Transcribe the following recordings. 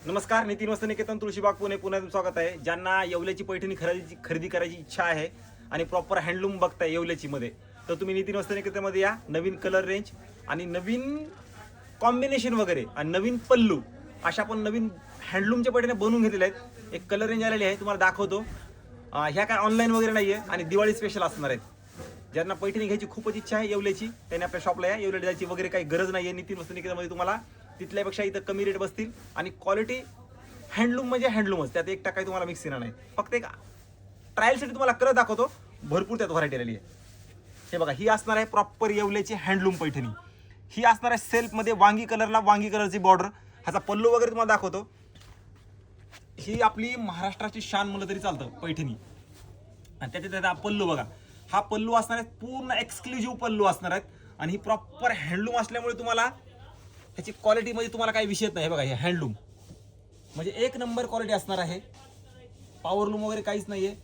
नमस्कार, नितीन वस्त्र निकेतन तुळशीबाग पुणे पुन्हा तुमचं स्वागत आहे. ज्यांना येवल्याची पैठणी खरेदी करायची इच्छा आहे आणि प्रॉपर हँडलूम बघताय येवल्याची मध्ये, तर तुम्ही नितीन वस्त्र निकेतनमध्ये या. नवीन कलर रेंज आणि नवीन कॉम्बिनेशन वगैरे आणि नवीन पल्लू अशा पण नवीन हँडलूमच्या पैठण्या बनवून घेतलेल्या आहेत. एक कलर रेंज आलेली आहे, तुम्हाला दाखवतो. ह्या काय ऑनलाईन वगैरे नाही आहे आणि दिवाळी स्पेशल असणार आहेत. ज्यांना पैठणी घ्यायची खूपच इच्छा आहे येवल्याची, त्यांनी आपल्या शॉपला या. येवल्याला जायची वगैरे काही गरज नाही आहे. नितीन वस्त्र निकेतनमध्ये तुम्हाला तिथल्यापेक्षा इथं कमी रेट बसतील आणि क्वालिटी हँडलूम म्हणजे हँडलूमच, त्यात एक टक्का तुम्हाला मिक्स येणार नाही. फक्त एक ट्रायलसाठी तुम्हाला कलर दाखवतो, भरपूर त्यात व्हरायटी आलेली आहे. हे बघा, ही असणार आहे प्रॉपर येवल्याची हँडलूम पैठणी. ही असणार आहे सेल्फमध्ये वांगी कलरची बॉर्डर. ह्याचा पल्लू वगैरे तुम्हाला दाखवतो. ही आपली महाराष्ट्राची शान म्हणलं तरी चालतं पैठणी. आणि त्याचा पल्लू बघा, हा पल्लू असणार आहे पूर्ण एक्सक्लुझिव्ह पल्लू असणार आहेत. आणि ही प्रॉपर हँडलूम असल्यामुळे तुम्हाला ह्याची क्वालिटीमध्ये तुम्हाला काही विषय नाही. हे बघा, हे हँडलूम म्हणजे एक नंबर क्वालिटी असणार आहे. पॉवरलूम वगैरे काहीच नाहीये.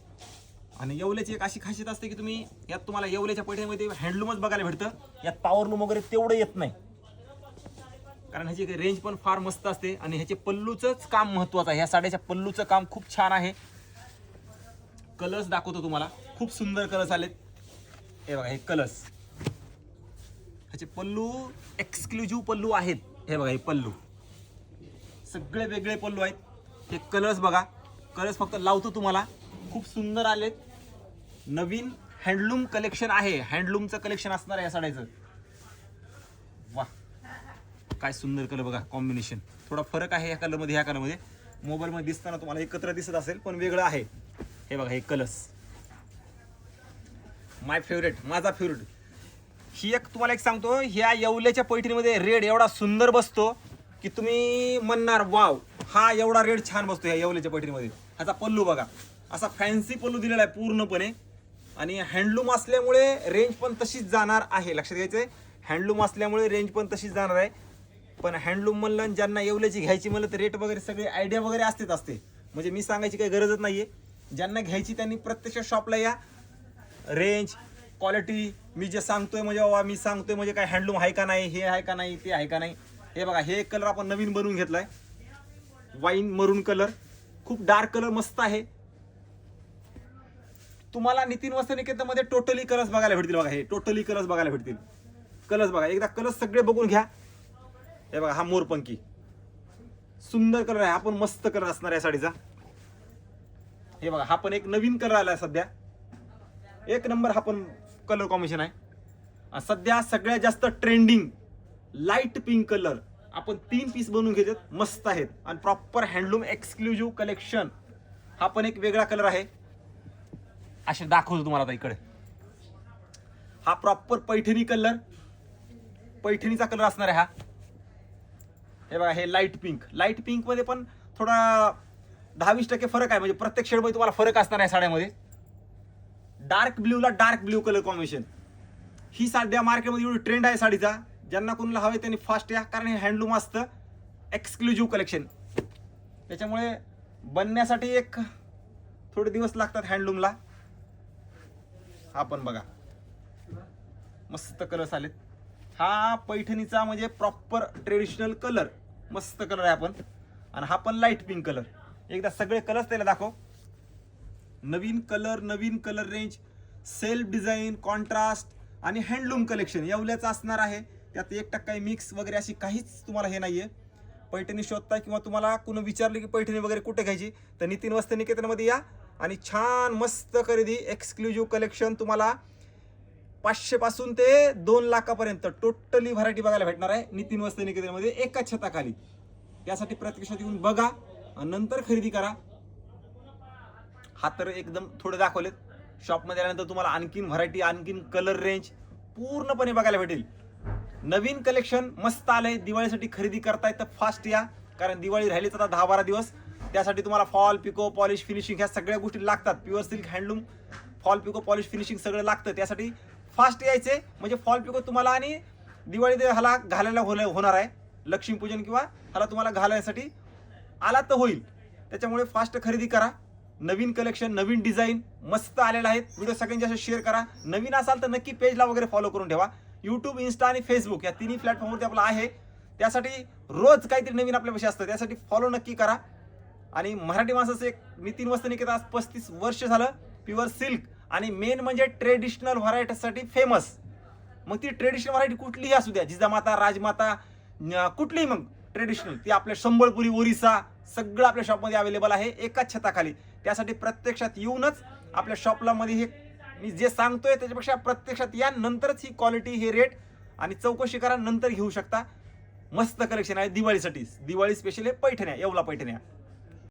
आणि येवल्याची एक अशी खासियत असते की तुम्ही यात तुम्हाला येवल्याच्या पैठणीमध्ये हँडलूमच बघायला भेटतं. यात पॉवरलूम वगैरे तेवढं येत नाही, कारण ह्याची रेंज पण फार मस्त असते. आणि ह्याचे पल्लूचंच काम महत्वाचं आहे. ह्या साड्याच्या पल्लूचं काम खूप छान आहे. कलर्स दाखवतो तुम्हाला, खूप सुंदर कलर्स आलेत. हे बघा, हे कलर्स, ह्याचे पल्लू एक्सक्लुझिव्ह पल्लू आहेत. हे बघा, हे पल्लू सगळे वेगळे पल्लू आहेत. हे कलर्स बघा, कलर्स फक्त लावतो तुम्हाला, खूप सुंदर आलेत. नवीन हँडलूम कलेक्शन आहे, हँडलूमचं कलेक्शन असणार आहे या साड्याचं. वा, काय सुंदर कलर बघा, कॉम्बिनेशन थोडा फरक आहे या कलरमध्ये ह्या कलरमध्ये. मोबाईलमध्ये दिसताना तुम्हाला एकत्र दिसत असेल, पण वेगळं आहे. हे बघा, हे कलर्स माय फेवरेट, माझा फेवरेट. ही एक तुम्हाला एक सांगतो, ह्या येवल्याच्या पैठणीमध्ये रेड एवढा सुंदर बसतो की तुम्ही म्हणणार वाव, हा एवढा रेड छान बसतो ह्या येवल्याच्या पैठणीमध्ये. ह्याचा पल्लू बघा, असा फॅन्सी पल्लू दिलेला आहे पूर्णपणे. आणि हँडलूम असल्यामुळे रेंज पण तशीच जाणार आहे, लक्षात घ्यायचंय. हँडलूम असल्यामुळे रेंज पण तशीच जाणार आहे. पण हँडलूम म्हणलं, ज्यांना येवल्याची घ्यायची म्हणलं तर रेट वगैरे सगळे आयडिया वगैरे असते. म्हणजे मी सांगायची काही गरजच नाहीये. ज्यांना घ्यायची त्यांनी प्रत्यक्ष शॉपला या. रेंज क्वालिटी मी जे सांगतोय म्हणजे बाबा मी सांगतोय म्हणजे काय हँडलूम आहे का नाही, हे आहे का नाही, ते आहे का नाही. हे बघा, हे कलर आपण नवीन बनवून घेतलाय, वाईन मरून कलर, खूप डार्क कलर मस्त आहे. तुम्हाला नितीन वस्त्र निकेतनमध्ये टोटली कलर्स बघायला भेटतील. बघा, हे टोटली कलर्स बघायला भेटतील. कलर्स बघा, एकदा कलर्स सगळे बघून घ्या. हे बघा, हा मोरपंखी सुंदर कलर आहे, हा पण मस्त कलर असणार आहे साडीचा. हे बघा, हा पण एक नवीन कलर आलाय सध्या, एक नंबर हा पण कलर कॉम्बिनेशन आहे. सध्या सगळ्यात जास्त ट्रेंडिंग लाईट पिंक कलर आपण 3 पीस बनवून घेतात, मस्त आहेत. आणि प्रॉपर हँडलूम एक्सक्लुझिव्ह कलेक्शन, हा पण एक वेगळा कलर आहे. असे दाखवतो तुम्हाला आता इकडे. हा प्रॉपर पैठणी कलर, पैठणीचा कलर असणार आहे हा. हे बघा, हे लाईट पिंक मध्ये पण थोडा 10-20% फरक आहे. म्हणजे प्रत्येक शेडमध्ये तुम्हाला फरक असणार आहे साड्यामध्ये. डार्क ब्ल्यूला डार्क ब्ल्यू कलर कॉम्बिनेशन, ही सध्या मार्केटमध्ये एवढी ट्रेंड आहे साडीचा. ज्यांना कोणाला हवे त्यांनी फास्ट या, कारण हे हँडलूम असतं एक्सक्लुझिव्ह कलेक्शन. त्याच्यामुळे बनण्यासाठी एक थोडे दिवस लागतात हँडलूमला. हा पण बघा, मस्त कलर्स आलेत. हा पैठणीचा म्हणजे प्रॉपर ट्रेडिशनल कलर, मस्त कलर आहे आपण. आणि हा पण लाईट पिंक कलर. एकदा सगळे कलर्स त्याला दाखव. नवीन colour range, self design, contrast आणि हँडलूम कलेक्शन येवल्याचं असणार आहे. त्यात 1% मिक्स वगैरे अशी काहीच तुम्हाला हे नाहीये. पैठणी शोधता किंवा तुम्हाला कोणी विचारले की पैठणी वगैरे कुठे घ्यायची, तर नितीन वस्त्र निकेतनमध्ये या आणि छान मस्त खरेदी. एक्सक्लुझिव्ह कलेक्शन तुम्हाला 500 पासून ते 2 लाखापर्यंत टोटली व्हरायटी बघायला भेटणार आहे नितीन वस्त्र निकेतनमध्ये, एकाच छताखाली. त्यासाठी प्रत्यक्षात येऊन बघा आणि नंतर खरेदी करा. हा तर एकदम थोडे दाखवलेत. शॉपमध्ये आल्यानंतर तुम्हाला आणखीन व्हरायटी, आणखीन कलर रेंज पूर्णपणे बघायला भेटेल. नवीन कलेक्शन मस्त आलंय. दिवाळीसाठी खरेदी करताय तर फास्ट या, कारण दिवाळी राहिलीच आता 10-12 दिवस. त्यासाठी तुम्हाला फॉल, पिको, पॉलिश, फिनिशिंग ह्या सगळ्या गोष्टी लागतात. Pure silk handloom, fall, pico, polish, finishing सगळं लागतं. त्यासाठी फास्ट यायचे. म्हणजे फॉल, पिको तुम्हाला आणि दिवाळी ह्याला घालायला होणार आहे, लक्ष्मीपूजन किंवा ह्याला तुम्हाला घालायसाठी आला तर होईल. त्याच्यामुळे फास्ट खरेदी करा. नवीन कलेक्शन, नवीन डिझाईन मस्त आलेला आहे. व्हिडिओ सगळ्यांच्या शेअर करा. नवीन असाल तर नक्की पेजला वगैरे फॉलो करून ठेवा. यूट्यूब, इन्स्टा आणि फेसबुक या तिन्ही प्लॅटफॉर्मवरती आपला आहे. त्यासाठी रोज काहीतरी नवीन आपल्यापाशी असतं, त्यासाठी फॉलो नक्की करा. आणि मराठी माणसाचं एक नितीन वस्त्रनिकेतन आज 35 वर्ष झालं प्युअर सिल्क आणि मेन म्हणजे ट्रेडिशनल व्हरायटीसाठी फेमस. मग ती ट्रेडिशनल व्हरायटी कुठलीही असू द्या, जिजामाता, राजमाता, कुठलीही मग ट्रेडिशनल, ती आपल्या संबळपुरी, ओरिसा सगळं आपल्या शॉपमध्ये अवेलेबल आहे एकाच छताखाली. त्यासाठी प्रत्यक्षात येऊनच आपल्या शॉपला मध्ये हे मी जे सांगतोय त्याच्यापेक्षा प्रत्यक्षात या, नंतरच ही क्वालिटी, हे रेट आणि चौकशी करा, नंतर घेऊ शकता. मस्त कलेक्शन आहे दिवाळीसाठी. दिवाळी स्पेशल आहे पैठण्या, येवला पैठण्या.